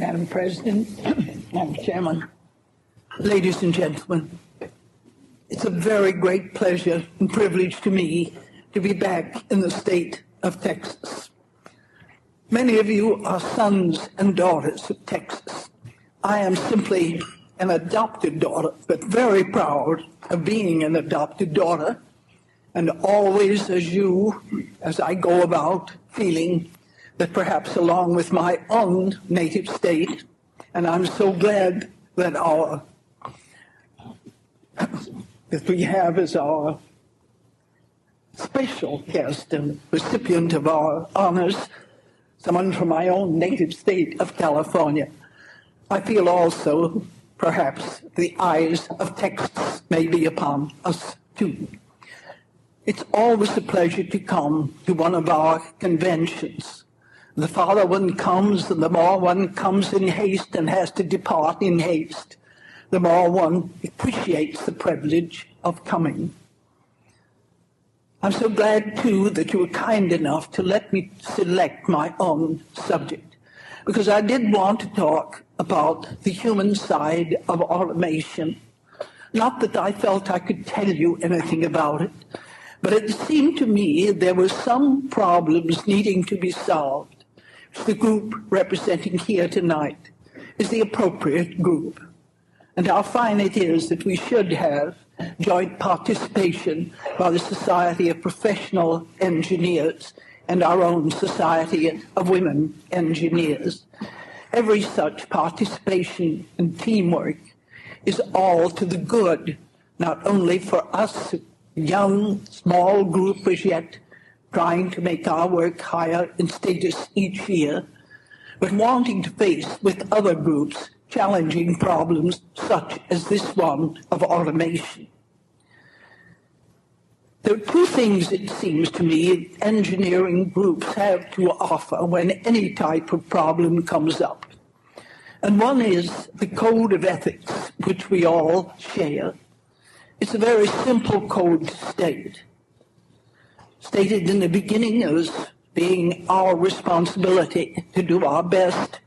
Madam President, Madam Chairman, ladies and gentlemen, it's a very great pleasure and privilege to me to be back in the state of Texas. Many of you are sons and daughters of Texas. I am simply an adopted daughter, but very proud of being an adopted daughter, and always as I go about feeling that perhaps along with my own native state, and I'm so glad that we have as our special guest and recipient of our honors, someone from my own native state of California. I feel also perhaps the eyes of Texas may be upon us too. It's always a pleasure to come to one of our conventions. The farther one comes and the more one comes in haste and has to depart in haste, the more one appreciates the privilege of coming. I'm so glad, too, that you were kind enough to let me select my own subject, because I did want to talk about the human side of automation. Not that I felt I could tell you anything about it, but it seemed to me there were some problems needing to be solved. The group representing here tonight is the appropriate group. And how fine it is that we should have joint participation by the Society of Professional Engineers and our own Society of Women Engineers. Every such participation and teamwork is all to the good, not only for us, young, small group as yet, trying to make our work higher in status each year, but wanting to face with other groups challenging problems such as this one of automation. There are two things, it seems to me, engineering groups have to offer when any type of problem comes up. And one is the code of ethics, which we all share. It's a very simple code to state. Stated in the beginning as being our responsibility to do our best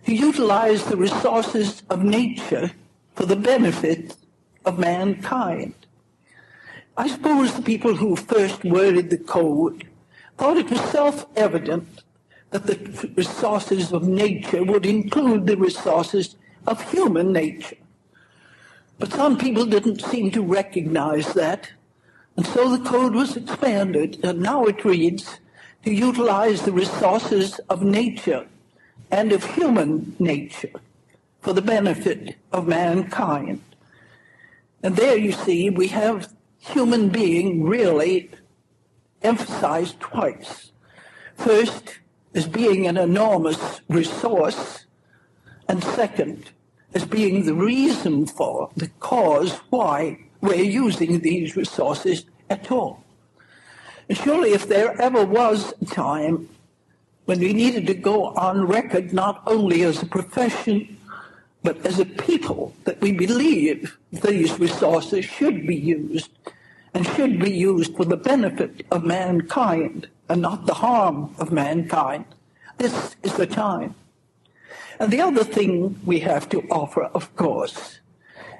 to utilize the resources of nature for the benefit of mankind. I suppose the people who first worded the code thought it was self-evident that the resources of nature would include the resources of human nature. But some people didn't seem to recognize that, and so the code was expanded, and now it reads, to utilize the resources of nature and of human nature for the benefit of mankind. And there you see we have human being really emphasized twice. First, as being an enormous resource, and second, as being the reason for, the cause why we're using these resources at all. And surely if there ever was a time when we needed to go on record not only as a profession, but as a people, that we believe these resources should be used, and should be used for the benefit of mankind and not the harm of mankind, this is the time. And the other thing we have to offer, of course,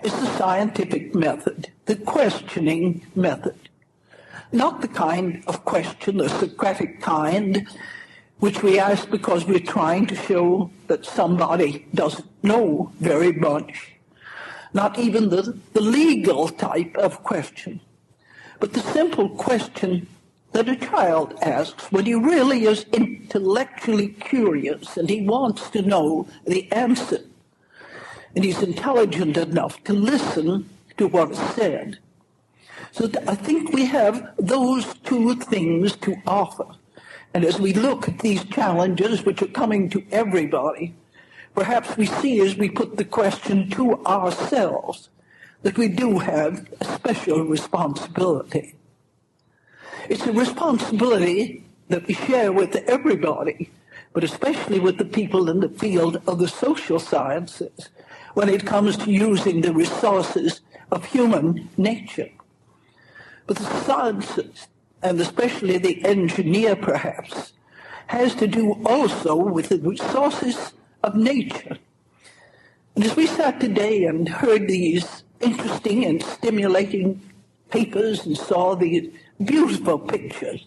is the scientific method, the questioning method. Not the kind of question, the Socratic kind, which we ask because we're trying to show that somebody doesn't know very much. Not even the legal type of question, but the simple question that a child asks when he really is intellectually curious and he wants to know the answer. And he's intelligent enough to listen to what is said. So I think we have those two things to offer. And as we look at these challenges which are coming to everybody, perhaps we see as we put the question to ourselves that we do have a special responsibility. It's a responsibility that we share with everybody, but especially with the people in the field of the social sciences when it comes to using the resources of human nature. But the sciences, and especially the engineer perhaps, has to do also with the resources of nature. And as we sat today and heard these interesting and stimulating papers and saw these beautiful pictures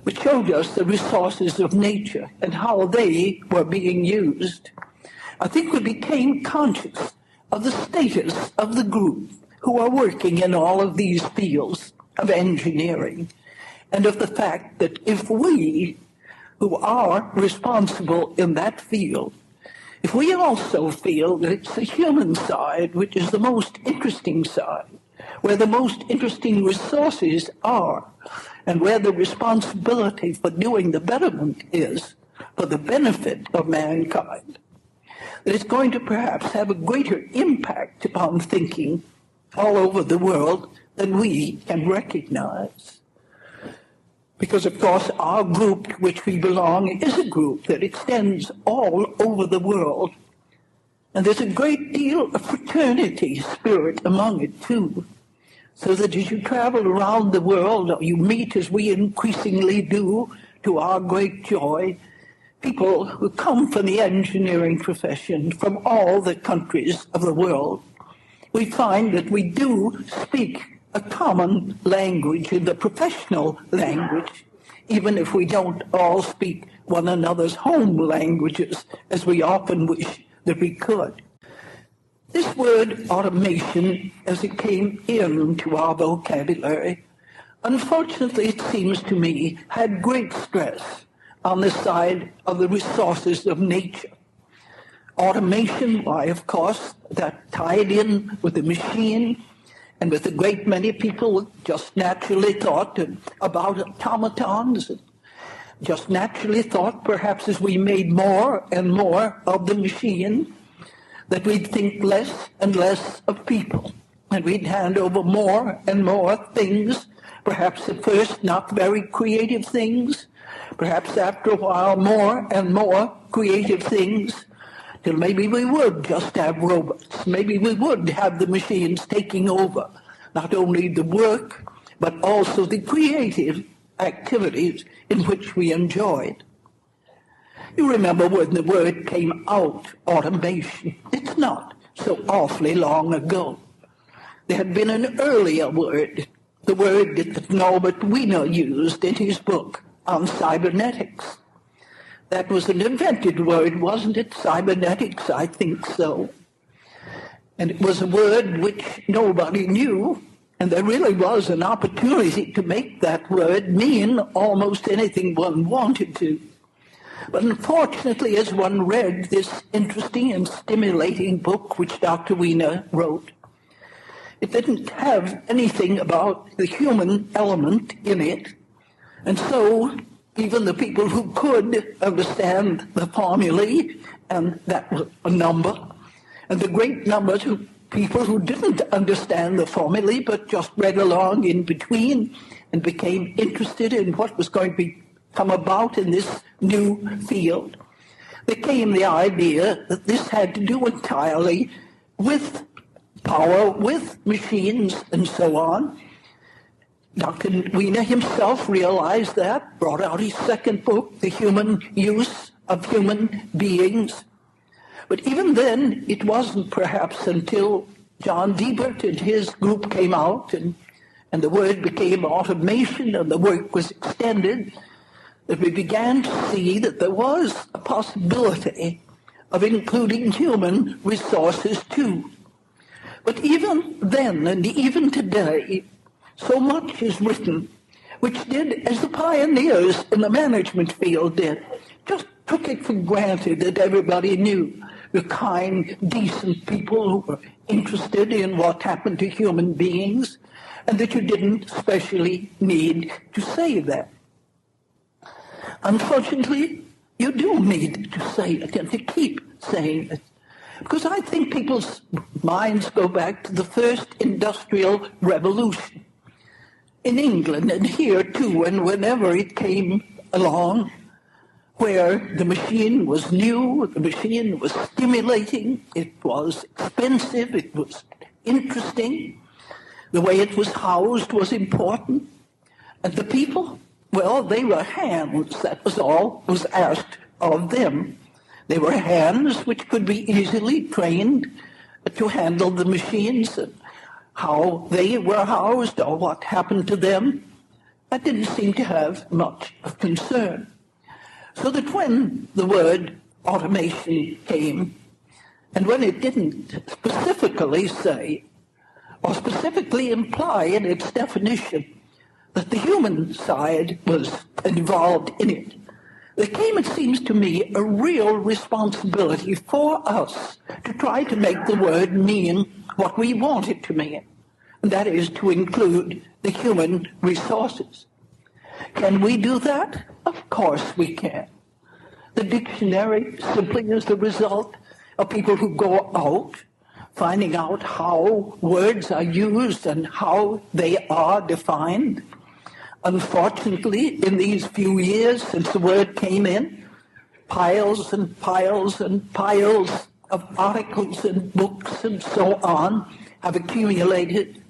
which showed us the resources of nature and how they were being used, I think we became conscious of the status of the group who are working in all of these fields of engineering, and of the fact that if we, who are responsible in that field, if we also feel that it's the human side which is the most interesting side, where the most interesting resources are, and where the responsibility for doing the betterment is for the benefit of mankind, that it's going to perhaps have a greater impact upon thinking all over the world than we can recognize. Because, of course, our group to which we belong is a group that extends all over the world. And there's a great deal of fraternity spirit among it, too. So that as you travel around the world, or you meet, as we increasingly do, to our great joy, people who come from the engineering profession from all the countries of the world, we find that we do speak a common language in the professional language, even if we don't all speak one another's home languages, as we often wish that we could. This word automation, as it came into our vocabulary, unfortunately, it seems to me, had great stress on the side of the resources of nature. Automation, why, of course, that tied in with the machine, and with a great many people just naturally thought about automatons, just naturally thought, perhaps as we made more and more of the machine, that we'd think less and less of people, and we'd hand over more and more things, perhaps at first not very creative things, perhaps after a while more and more creative things, till maybe we would just have robots. Maybe we would have the machines taking over not only the work, but also the creative activities in which we enjoyed. You remember when the word came out, automation. It's not so awfully long ago. There had been an earlier word, the word that Norbert Wiener used in his book on cybernetics. That was an invented word, wasn't it? Cybernetics, I think so. And it was a word which nobody knew, and there really was an opportunity to make that word mean almost anything one wanted to. But unfortunately, as one read this interesting and stimulating book which Dr. Wiener wrote, it didn't have anything about the human element in it, and so even the people who could understand the formulae, and that was a number, and the great numbers of people who didn't understand the formulae but just read along in between and became interested in what was going to come about in this new field, became the idea that this had to do entirely with power, with machines, and so on. Dr. Wiener himself realized that, brought out his second book, The Human Use of Human Beings. But even then, it wasn't perhaps until John Diebert and his group came out and the word became automation and the work was extended, that we began to see that there was a possibility of including human resources too. But even then, and even today, so much is written which did as the pioneers in the management field did, just took it for granted that everybody knew the kind, decent people who were interested in what happened to human beings, and that you didn't especially need to say that. Unfortunately, you do need to say it and to keep saying it, because I think people's minds go back to the first industrial revolution in England and here too, and whenever it came along, where the machine was new, the machine was stimulating, it was expensive, it was interesting, the way it was housed was important, and the people, well, they were hands, that was all was asked of them. They were hands which could be easily trained to handle the machines, and how they were housed or what happened to them. That didn't seem to have much of concern. So that when the word automation came, and when it didn't specifically say or specifically imply in its definition that the human side was involved in it, there came, it seems to me, a real responsibility for us to try to make the word mean what we want it to mean, and that is to include the human resources. Can we do that? Of course we can. The dictionary simply is the result of people who go out, finding out how words are used and how they are defined. Unfortunately, in these few years since the word came in, piles and piles and piles of articles and books and so on have accumulated.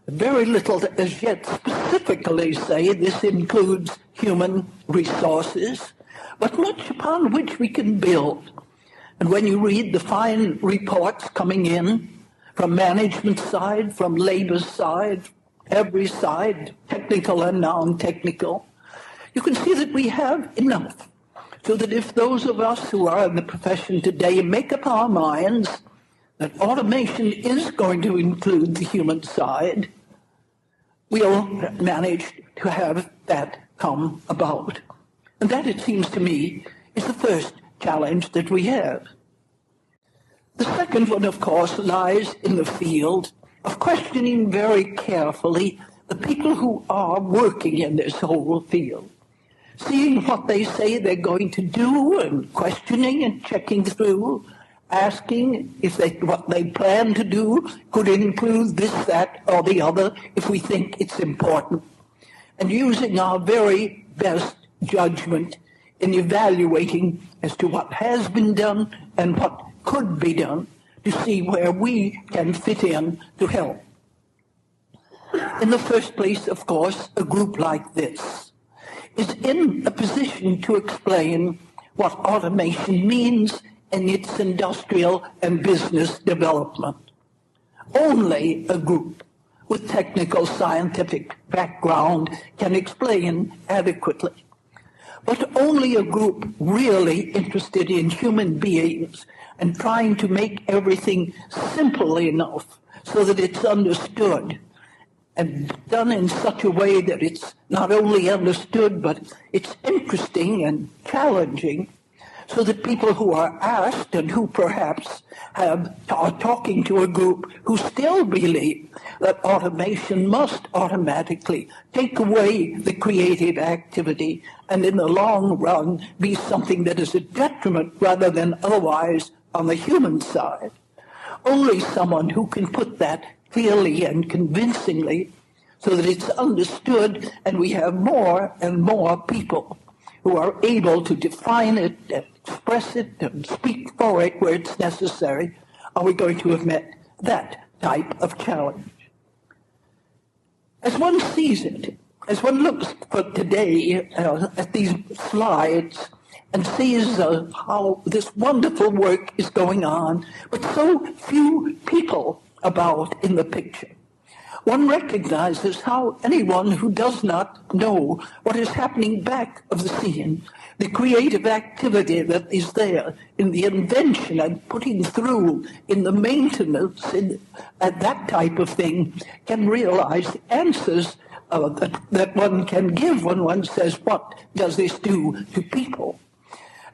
Very little as yet specifically say this includes human resources, but much upon which we can build. And when you read the fine reports coming in from management side, from labor side, every side, technical and non-technical, you can see that we have enough. So that if those of us who are in the profession today make up our minds that automation is going to include the human side, we'll manage to have that come about. And that, it seems to me, is the first challenge that we have. The second one, of course, lies in the field of questioning very carefully the people who are working in this whole field, seeing what they say they're going to do and questioning and checking through, asking if what they plan to do could include this, that, or the other, if we think it's important, and using our very best judgment in evaluating as to what has been done and what could be done to see where we can fit in to help. In the first place, of course, a group like this is in a position to explain what automation means in its industrial and business development. Only a group with technical scientific background can explain adequately. But only a group really interested in human beings and trying to make everything simple enough so that it's understood and done in such a way that it's not only understood, but it's interesting and challenging, so that people who are asked and who perhaps are talking to a group who still believe that automation must automatically take away the creative activity and in the long run be something that is a detriment rather than otherwise on the human side. Only someone who can put that clearly and convincingly so that it's understood and we have more and more people who are able to define it and express it and speak for it where it's necessary, are we going to have met that type of challenge. As one sees it, as one looks for today at these slides and sees how this wonderful work is going on, but so few people about in the picture, one recognizes how anyone who does not know what is happening back of the scene, the creative activity that is there in the invention and putting through in the maintenance and that type of thing, can realize the answers that one can give when one says, what does this do to people?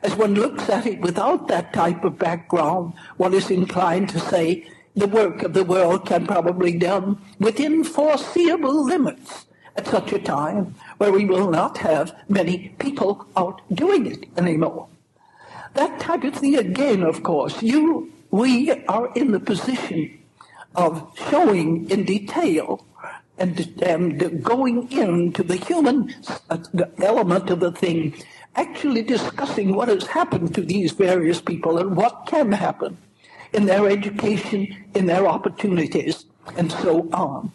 As one looks at it without that type of background, one is inclined to say, the work of the world can probably be done within foreseeable limits at such a time where we will not have many people out doing it anymore. That type of thing, again, of course, we are in the position of showing in detail and going into the human element of the thing, actually discussing what has happened to these various people and what can happen in their education, in their opportunities, and so on.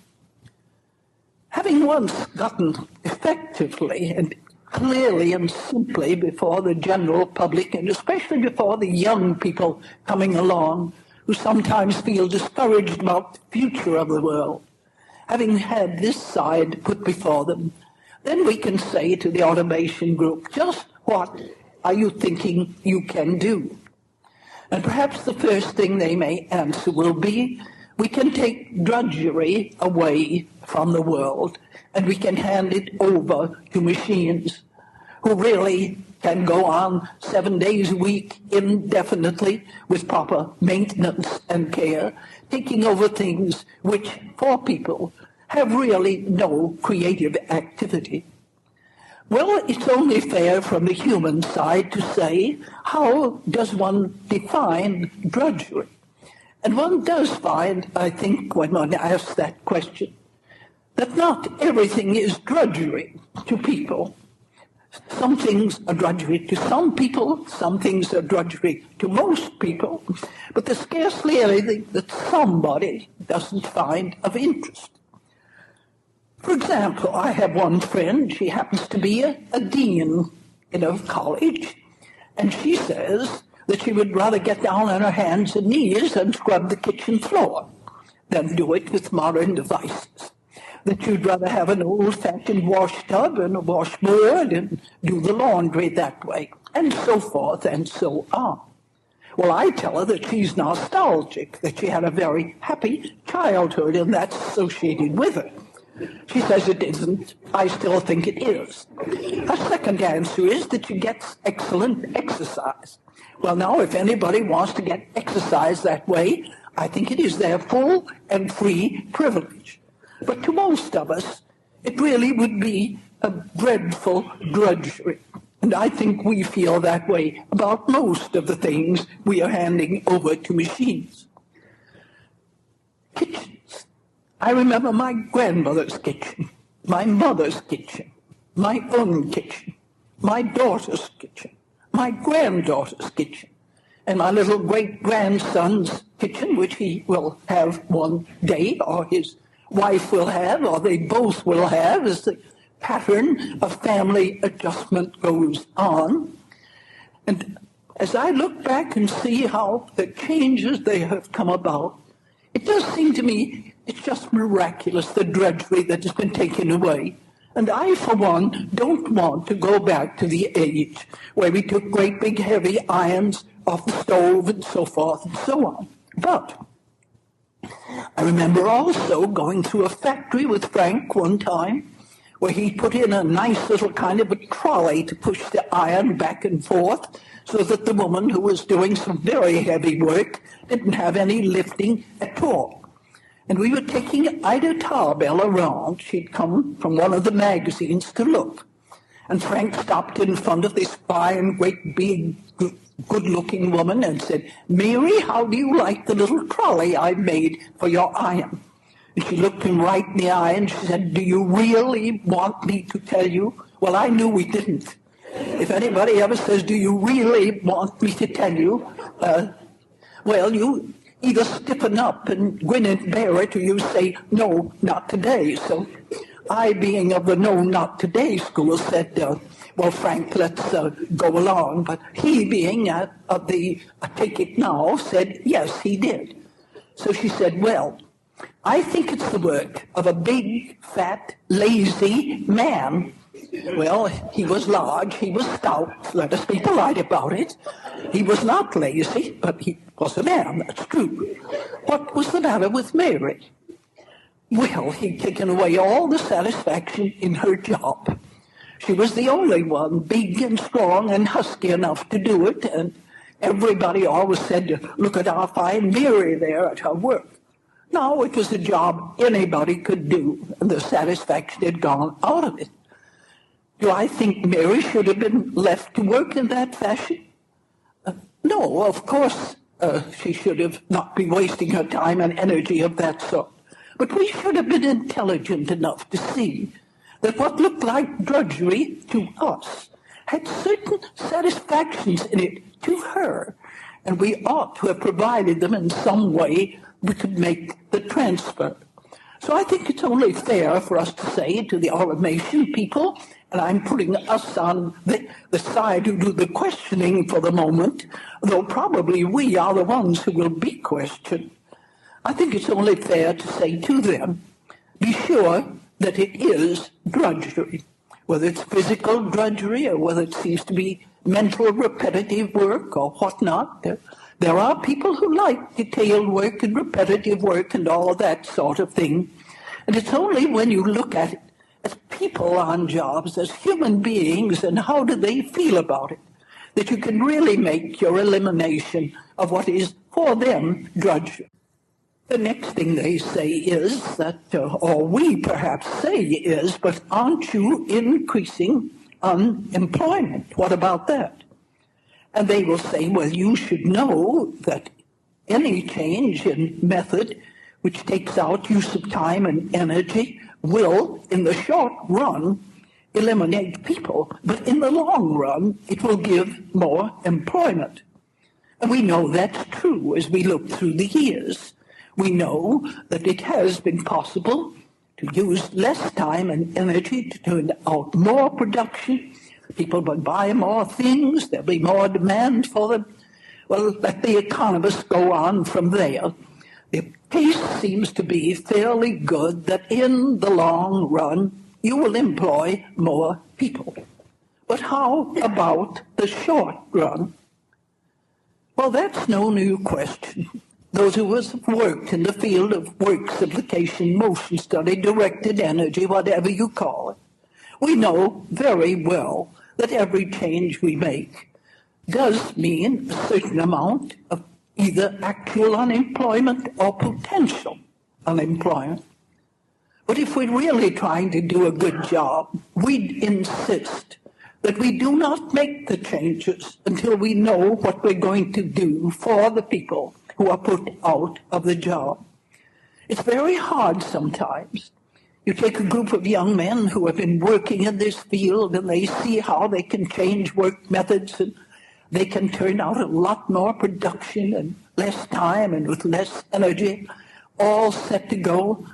Having once gotten effectively and clearly and simply before the general public, and especially before the young people coming along, who sometimes feel discouraged about the future of the world. Having had this side put before them, then we can say to the automation group, just what are you thinking you can do? And perhaps the first thing they may answer will be, we can take drudgery away from the world, and we can hand it over to machines who really can go on 7 days a week indefinitely with proper maintenance and care, taking over things which, for people, have really no creative activity. Well, it's only fair from the human side to say, how does one define drudgery? And one does find, I think, when one asks that question, that not everything is drudgery to people. Some things are drudgery to some people, some things are drudgery to most people, but there's scarcely anything that somebody doesn't find of interest. For example, I have one friend, she happens to be a dean in a college, and she says that she would rather get down on her hands and knees and scrub the kitchen floor than do it with modern devices. That you'd rather have an old-fashioned wash tub and a washboard and do the laundry that way, and so forth and so on. Well, I tell her that she's nostalgic, that she had a very happy childhood, and that's associated with her. She says it isn't. I still think it is. Her second answer is that she gets excellent exercise. Well, now, if anybody wants to get exercise that way, I think it is their full and free privilege. But to most of us, it really would be a dreadful drudgery. And I think we feel that way about most of the things we are handing over to machines. Kitchens. I remember my grandmother's kitchen, my mother's kitchen, my own kitchen, my daughter's kitchen, my granddaughter's kitchen, and my little great-grandson's kitchen, which he will have one day, or his wife will have, or they both will have, as the pattern of family adjustment goes on. And as I look back and see how the changes they have come about, it does seem to me it's just miraculous, the drudgery that has been taken away. And I, for one, don't want to go back to the age where we took great big heavy irons off the stove and so forth and so on. But I remember also going through a factory with Frank one time where he put in a nice little kind of a trolley to push the iron back and forth so that the woman who was doing some very heavy work didn't have any lifting at all. And we were taking Ida Tarbell around. She'd come from one of the magazines to look. And Frank stopped in front of this fine, great, big, good-looking woman and said, "Mary, how do you like the little trolley I made for your iron?" And she looked him right in the eye and she said, "Do you really want me to tell you?" Well, I knew we didn't. If anybody ever says, "Do you really want me to tell you?" Well, you either stiffen up and grin and bear it, or you say, "No, not today." So I, being of the no, not today school, said, "Well, Frank, let's go along." But he, being of the take it now, said, yes, he did. So she said, "Well, I think it's the work of a big, fat, lazy man." Well, he was large, he was stout, let us be polite about it. He was not lazy, but he was a man, that's true. What was the matter with Mary? Well, he'd taken away all the satisfaction in her job. She was the only one, big and strong and husky enough to do it, and everybody always said, "Look at our fine Mary there at her work." No, it was a job anybody could do, and the satisfaction had gone out of it. Do I think Mary should have been left to work in that fashion? No, of course she should have not been wasting her time and energy of that sort. But we should have been intelligent enough to see that what looked like drudgery to us had certain satisfactions in it to her, and we ought to have provided them in some way we could make the transfer. So I think it's only fair for us to say to the automation people and I'm putting us on the side who do the questioning for the moment, though probably we are the ones who will be questioned, I think it's only fair to say to them, be sure that it is drudgery, whether it's physical drudgery or whether it seems to be mental repetitive work or whatnot. There are people who like detailed work and repetitive work and all that sort of thing. And it's only when you look at it as people on jobs, as human beings, and how do they feel about it, that you can really make your elimination of what is, for them, drudgery. The next thing they say is that, or we perhaps say is, but aren't you increasing unemployment? What about that? And they will say, well, you should know that any change in method which takes out use of time and energy will, in the short run, eliminate people, but in the long run, it will give more employment. And we know that's true as we look through the years. We know that it has been possible to use less time and energy to turn out more production. People will buy more things, there'll be more demand for them. Well, let the economists go on from there. The case seems to be fairly good that in the long run, you will employ more people. But how about the short run? Well, that's no new question. Those who have worked in the field of work simplification, motion study, directed energy, whatever you call it, we know very well that every change we make does mean a certain amount of either actual unemployment or potential unemployment. But if we're really trying to do a good job, we'd insist that we do not make the changes until we know what we're going to do for the people who are put out of the job. It's very hard sometimes. You take a group of young men who have been working in this field and they see how they can change work methods and they can turn out a lot more production and less time and with less energy, all set to go.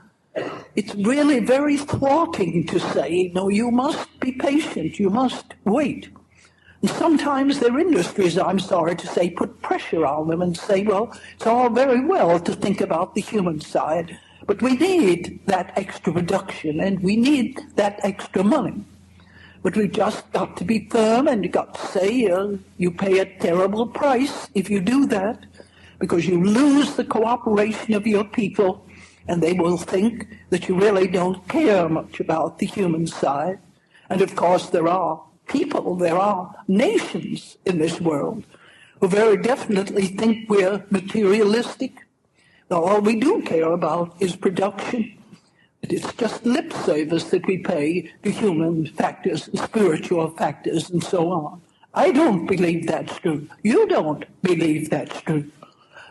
It's really very thwarting to say, no, you must be patient, you must wait. And sometimes their industries, I'm sorry to say, put pressure on them and say, well, it's all very well to think about the human side, but we need that extra production and we need that extra money. But we've just got to be firm and you've got to say you pay a terrible price if you do that, because you lose the cooperation of your people and they will think that you really don't care much about the human side. And of course there are people, there are nations in this world who very definitely think we're materialistic. Now, all we do care about is production. It's just lip service that we pay to human factors, spiritual factors, and so on. I don't believe that's true. You don't believe that's true.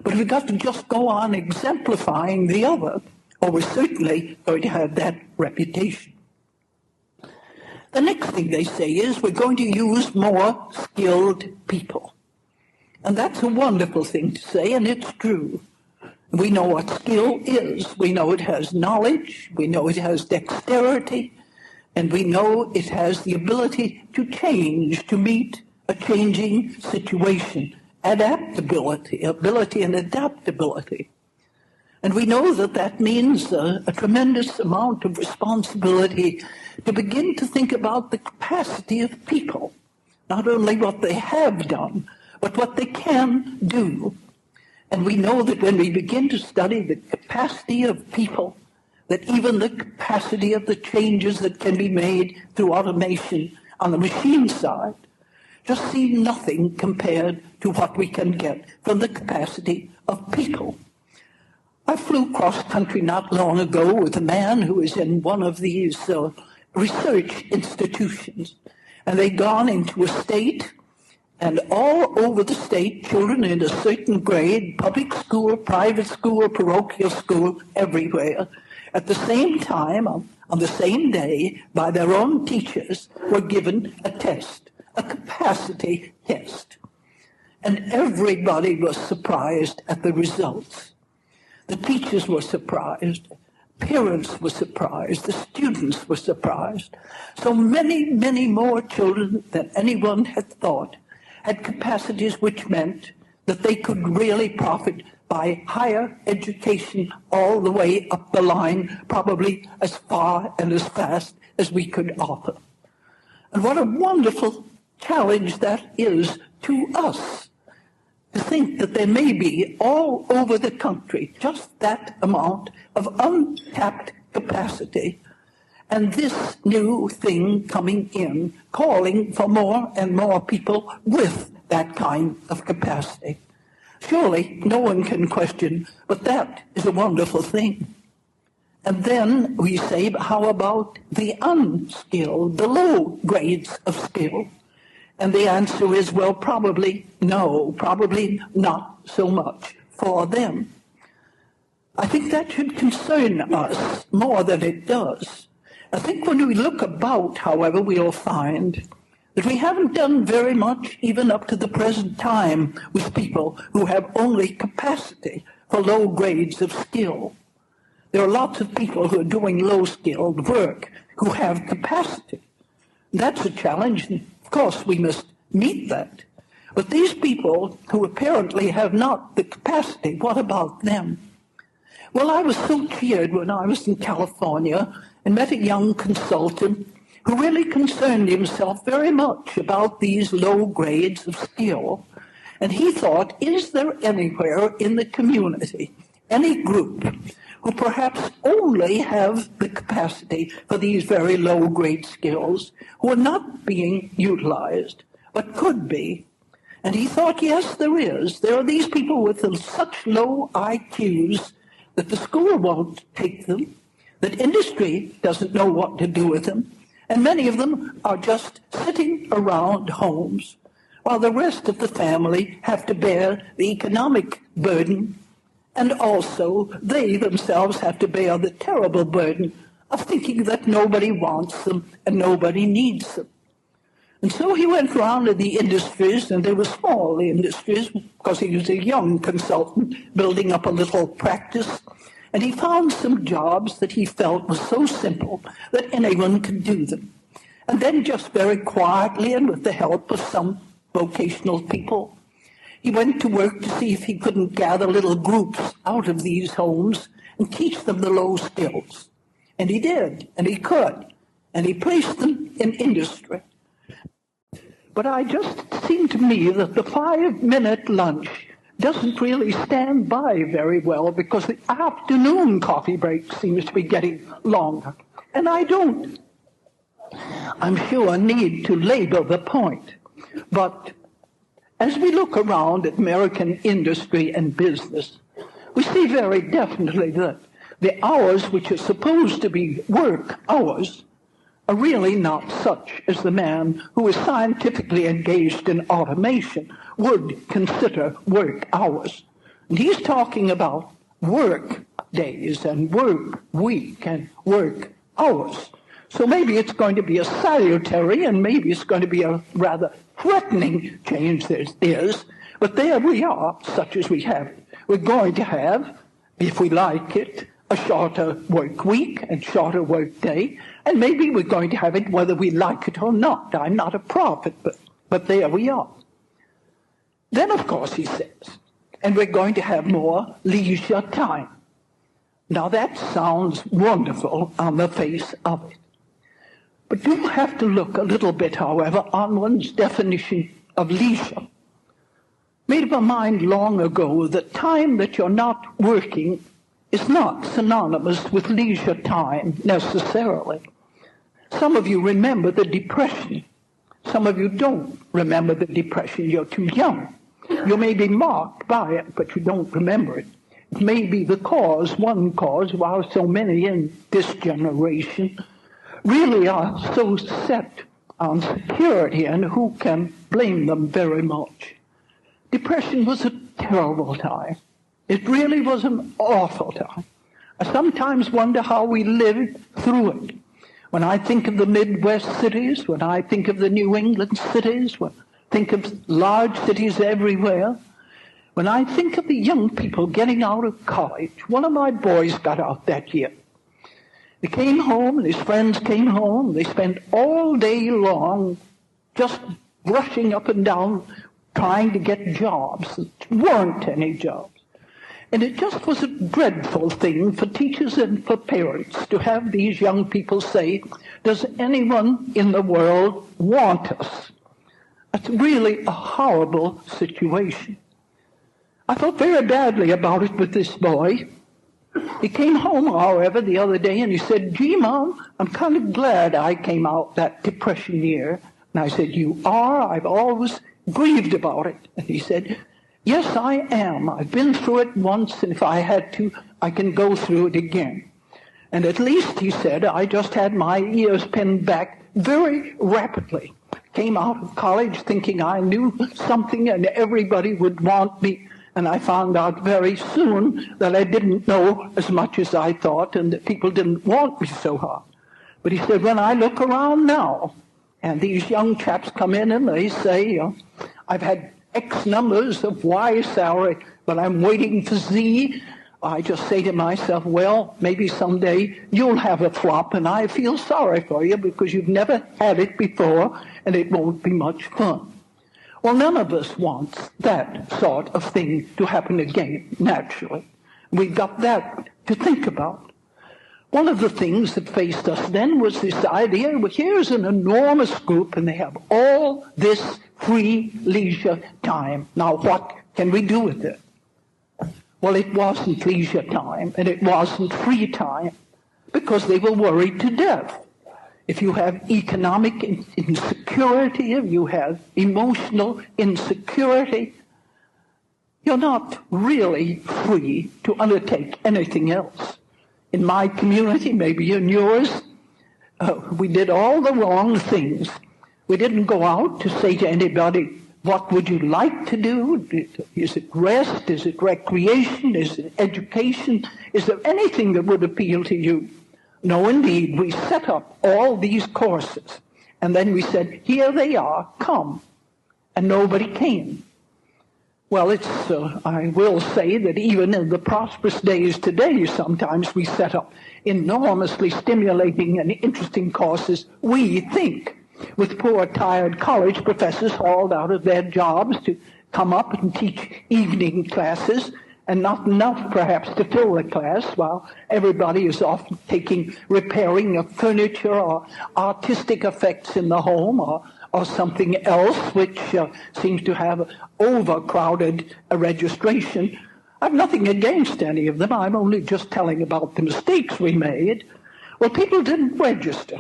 But we've got to just go on exemplifying the other, or we're certainly going to have that reputation. The next thing they say is we're going to use more skilled people. And that's a wonderful thing to say, and it's true. We know what skill is. We know it has knowledge. We know it has dexterity. And we know it has the ability to change, to meet a changing situation. Adaptability, ability and adaptability. And we know that that means a tremendous amount of responsibility to begin to think about the capacity of people, not only what they have done, but what they can do. And we know that when we begin to study the capacity of people, that even the capacity of the changes that can be made through automation on the machine side just seem nothing compared to what we can get from the capacity of people. I flew cross-country not long ago with a man who is in one of these research institutions, and they'd gone into a state, and all over the state, children in a certain grade, public school, private school, parochial school, everywhere, at the same time, on the same day, by their own teachers, were given a test, a capacity test. And everybody was surprised at the results. The teachers were surprised. Parents were surprised. The students were surprised. So many, many more children than anyone had thought had capacities which meant that they could really profit by higher education all the way up the line, probably as far and as fast as we could offer. And what a wonderful challenge that is to us, to think that there may be all over the country just that amount of untapped capacity, and this new thing coming in, calling for more and more people with that kind of capacity. Surely no one can question, but that is a wonderful thing. And then we say, how about the unskilled, the low grades of skill? And the answer is, well, probably no, probably not so much for them. I think that should concern us more than it does. I think when we look about, however, we'll find that we haven't done very much even up to the present time with people who have only capacity for low grades of skill. There are lots of people who are doing low-skilled work who have capacity. That's a challenge, and of course we must meet that. But these people who apparently have not the capacity, what about them? Well, I was so cheered when I was in California and met a young consultant who really concerned himself very much about these low grades of skill. And he thought, is there anywhere in the community, any group, who perhaps only have the capacity for these very low-grade skills, who are not being utilized, but could be? And he thought, yes, there is. There are these people with such low IQs that the school won't take them, that industry doesn't know what to do with them, and many of them are just sitting around homes, while the rest of the family have to bear the economic burden, and also they themselves have to bear the terrible burden of thinking that nobody wants them and nobody needs them. And so he went around to the industries, and they were small industries, because he was a young consultant building up a little practice, and he found some jobs that he felt were so simple that anyone could do them. And then just very quietly and with the help of some vocational people, he went to work to see if he couldn't gather little groups out of these homes and teach them the low skills. And he did, and he could, and he placed them in industry. But it just seemed to me that the 5-minute lunch doesn't really stand by very well, because the afternoon coffee break seems to be getting longer. And I don't, I'm sure, need to labor the point. But as we look around at American industry and business, we see very definitely that the hours which are supposed to be work hours are really not such as the man who is scientifically engaged in automation would consider work hours. And he's talking about work days and work week and work hours. So maybe it's going to be a salutary, and maybe it's going to be a rather threatening change, there is, but there we are, such as we have it. We're going to have, if we like it, a shorter work week and shorter work day, and maybe we're going to have it whether we like it or not. I'm not a prophet, but there we are. Then, of course, he says, and we're going to have more leisure time. Now, that sounds wonderful on the face of it. But you have to look a little bit, however, on one's definition of leisure. Made up my mind long ago that time that you're not working is not synonymous with leisure time necessarily. Some of you remember the Depression. Some of you don't remember the Depression. You're too young. You may be marked by it, but you don't remember it. It may be the cause, one cause, while so many in this generation really are so set on security, and who can blame them very much. Depression was a terrible time. It really was an awful time. I sometimes wonder how we lived through it. When I think of the Midwest cities, when I think of the New England cities, when I think of large cities everywhere, when I think of the young people getting out of college, one of my boys got out that year. He came home, and his friends came home. They spent all day long just rushing up and down trying to get jobs. There weren't any jobs. And it just was a dreadful thing for teachers and for parents to have these young people say, does anyone in the world want us? That's really a horrible situation. I felt very badly about it with this boy. He came home, however, the other day, and he said, gee, Mom, I'm kind of glad I came out that depression year. And I said, you are? I've always grieved about it. And he said, yes, I am. I've been through it once, and if I had to, I can go through it again. And at least, he said, I just had my ears pinned back very rapidly. Came out of college thinking I knew something and everybody would want me. And I found out very soon that I didn't know as much as I thought and that people didn't want me so hard. But he said, when I look around now, and these young chaps come in and they say, I've had X numbers of Y salary, but I'm waiting for Z. I just say to myself, well, maybe someday you'll have a flop, and I feel sorry for you because you've never had it before, and it won't be much fun. Well, none of us wants that sort of thing to happen again, naturally. We've got that to think about. One of the things that faced us then was this idea, well, here's an enormous group, and they have all this free leisure time. Now, what can we do with it? Well, it wasn't leisure time, and it wasn't free time, because they were worried to death. If you have economic insecurity, if you have emotional insecurity, you're not really free to undertake anything else. In my community, maybe in yours, we did all the wrong things. We didn't go out to say to anybody, what would you like to do? Is it rest? Is it recreation? Is it education? Is there anything that would appeal to you? No, indeed. We set up all these courses, and then we said, here they are, come. And nobody came. Well, I will say that even in the prosperous days today, sometimes we set up enormously stimulating and interesting courses, we think, with poor, tired college professors hauled out of their jobs to come up and teach evening classes, and not enough, perhaps, to fill the class, while everybody is off repairing of furniture or artistic effects in the home or something else which seems to have overcrowded a registration. I have nothing against any of them. I'm only just telling about the mistakes we made. Well, people didn't register.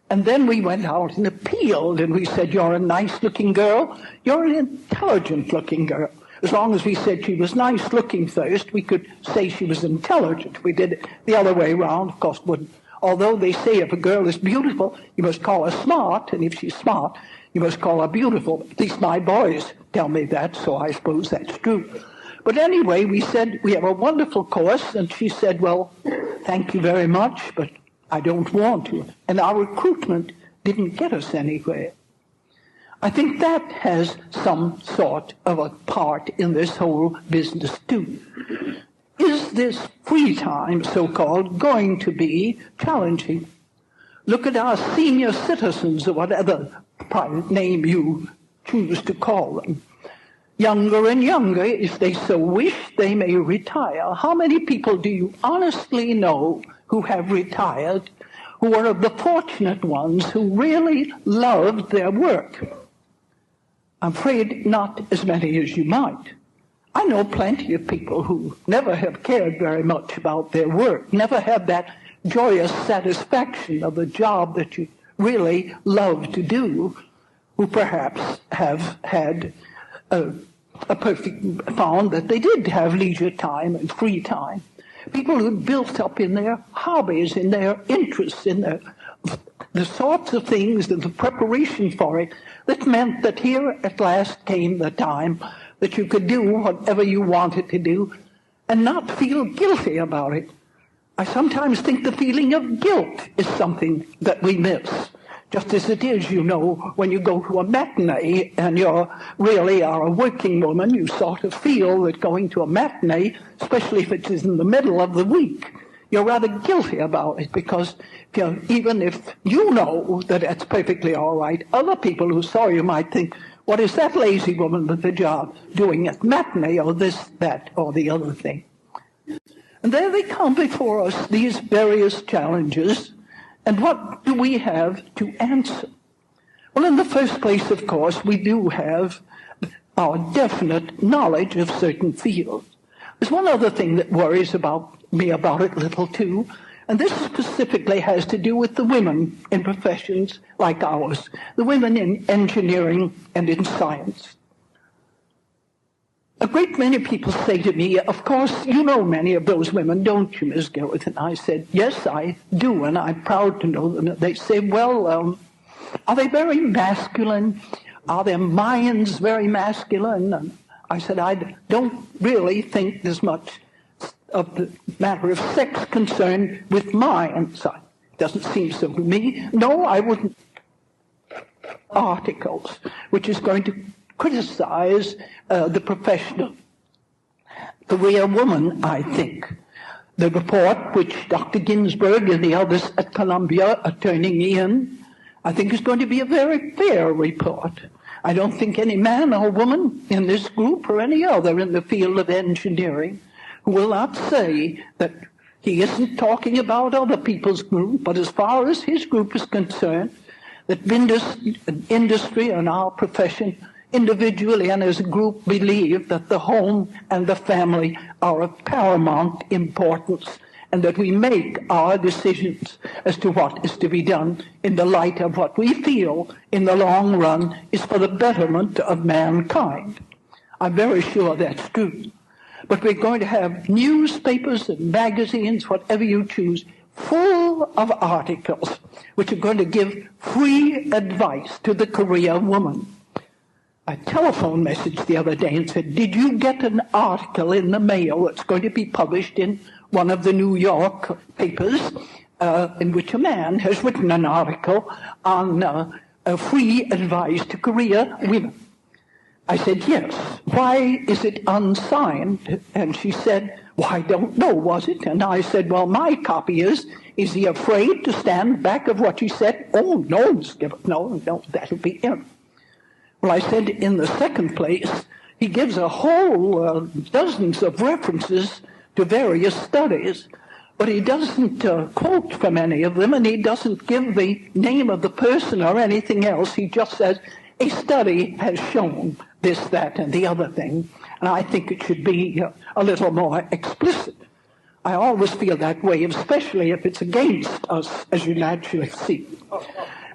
And then we went out and appealed, and we said, you're a nice-looking girl, you're an intelligent-looking girl. As long as we said she was nice-looking first, we could say she was intelligent. We did it the other way around, of course, wouldn't. Although they say if a girl is beautiful, you must call her smart, and if she's smart, you must call her beautiful. At least my boys tell me that, so I suppose that's true. But anyway, we said, we have a wonderful course, and she said, well, thank you very much, but I don't want to. And our recruitment didn't get us anywhere. I think that has some sort of a part in this whole business too. Is this free time, so-called, going to be challenging? Look at our senior citizens, or whatever private name you choose to call them. Younger and younger, if they so wish, they may retire. How many people do you honestly know who have retired, who are of the fortunate ones who really loved their work? I'm afraid not as many as you might. I know plenty of people who never have cared very much about their work, never had that joyous satisfaction of a job that you really love to do, who perhaps have had found that they did have leisure time and free time. People who built up in their hobbies, in their interests, in the sorts of things and the preparation for it that meant that here at last came the time that you could do whatever you wanted to do and not feel guilty about it. I sometimes think the feeling of guilt is something that we miss. Just as it is, you know, when you go to a matinee and you really are a working woman, you sort of feel that going to a matinee, especially if it is in the middle of the week, you're rather guilty about it, because even if you know that it's perfectly all right, other people who saw you might think, what is that lazy woman with the job doing at matinee, or this, that, or the other thing? And there they come before us, these various challenges, and what do we have to answer? Well, in the first place, of course, we do have our definite knowledge of certain fields. There's one other thing that worries me about it a little too, and this specifically has to do with the women in professions like ours, the women in engineering and in science. A great many people say to me, of course, you know many of those women, don't you, Ms. Gilbreth? And I said, yes, I do, and I'm proud to know them. They say, well, are they very masculine? Are their minds very masculine? And I said, I don't really think there's much of the matter of sex concerned with minds. It doesn't seem so to me. No, I wouldn't. Articles, which is going to criticize the professional career woman, I think. The report which Dr. Ginsburg and the others at Columbia are turning in, I think is going to be a very fair report. I don't think any man or woman in this group or any other in the field of engineering who will not say that he isn't talking about other people's group, but as far as his group is concerned, that industry and our profession individually and as a group believe that the home and the family are of paramount importance, and that we make our decisions as to what is to be done in the light of what we feel in the long run is for the betterment of mankind. I'm very sure that's true. But we're going to have newspapers and magazines, whatever you choose, full of articles which are going to give free advice to the career woman. A telephone message the other day and said, did you get an article in the mail that's going to be published in one of the New York papers in which a man has written an article on free advice to career women? I said, yes. Why is it unsigned? And she said, well, I don't know, was it? And I said, well, my copy is he afraid to stand back of what she said? Oh, no, Ms. Gilbreth, no, that'll be him. Well, I said, in the second place, he gives a whole dozens of references to various studies, but he doesn't quote from any of them, and he doesn't give the name of the person or anything else. He just says, a study has shown this, that, and the other thing, and I think it should be a little more explicit. I always feel that way, especially if it's against us, as you naturally see.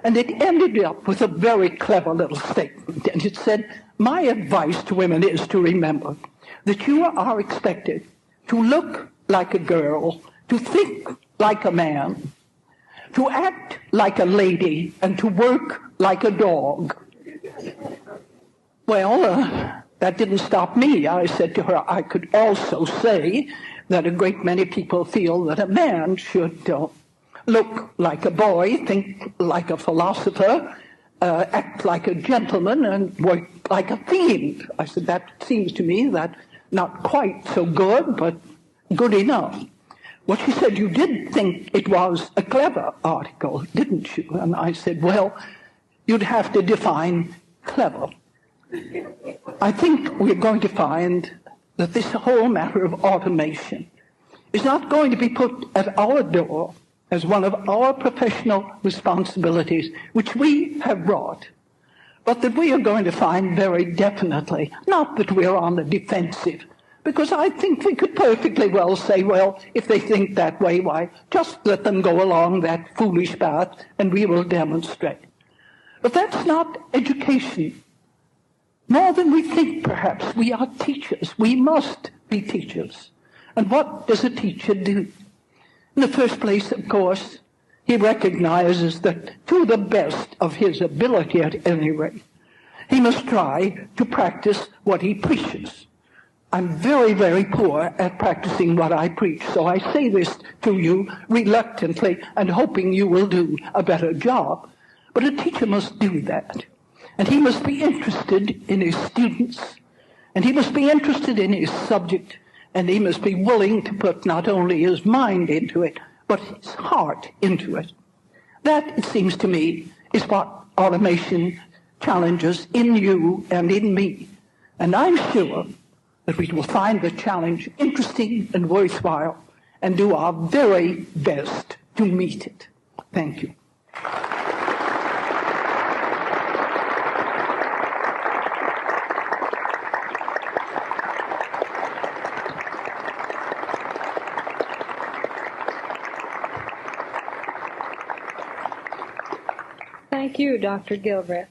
And it ended up with a very clever little statement. And it said, my advice to women is to remember that you are expected to look like a girl, to think like a man, to act like a lady, and to work like a dog. Well, that didn't stop me. I said to her, I could also say that a great many people feel that a man should look like a boy, think like a philosopher, act like a gentleman, and work like a fiend. I said, that seems to me that not quite so good, but good enough. Well, she said, you did think it was a clever article, didn't you? And I said, well, you'd have to define clever. I think we're going to find that this whole matter of automation is not going to be put at our door as one of our professional responsibilities, which we have brought, but that we are going to find very definitely, not that we're on the defensive, because I think we could perfectly well say, well, if they think that way, why, just let them go along that foolish path and we will demonstrate. But that's not education. More than we think, perhaps. We are teachers. We must be teachers. And what does a teacher do? In the first place, of course, he recognizes that to the best of his ability at any rate, he must try to practice what he preaches. I'm very, very poor at practicing what I preach, so I say this to you reluctantly and hoping you will do a better job. But a teacher must do that. And he must be interested in his students, and he must be interested in his subject, And he must be willing to put not only his mind into it, but his heart into it. That, it seems to me, is what automation challenges in you and in me. And I'm sure that we will find the challenge interesting and worthwhile and do our very best to meet it. Thank you. Thank you, Dr. Gilbreth.